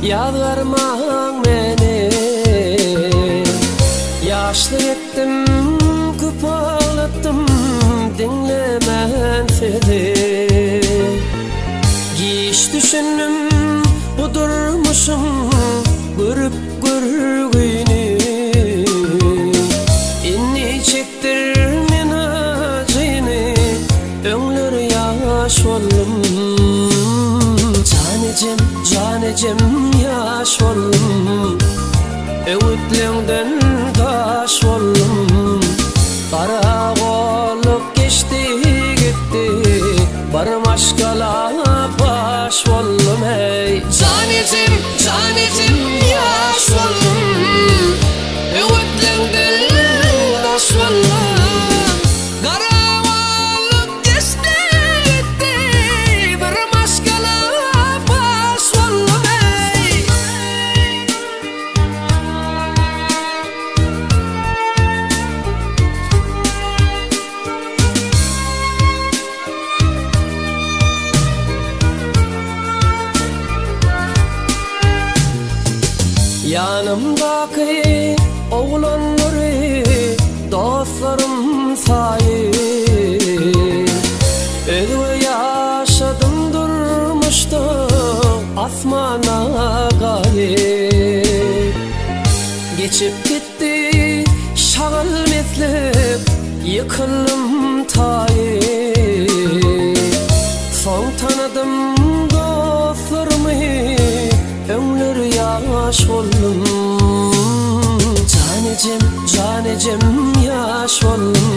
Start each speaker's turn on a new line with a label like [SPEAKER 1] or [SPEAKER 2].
[SPEAKER 1] Yalvarmaň meni, yaşly etdim, köp ağlattım, dinlemän seni. Giş düşündüm, bu durmuşum, görüp görgüni. İnni çektir men acıyni, öňler ýaş boldum. Canecem yaş boldum, öwütlerinden taş boldum. Kara golup geçti gitti, barım aşkala baş boldum. Hey canecem yaş boldum, öwütlerinden taş boldum. Yanımdaki oğlanları dostlarım sayın, öyle yaşadım durmuştum asmana gayet. Geçip gitti şağıl meslep, yıkıldım tayet. Son tanıdım dostlarımı, öňler ýaş boldum. Canecem yaş boldum,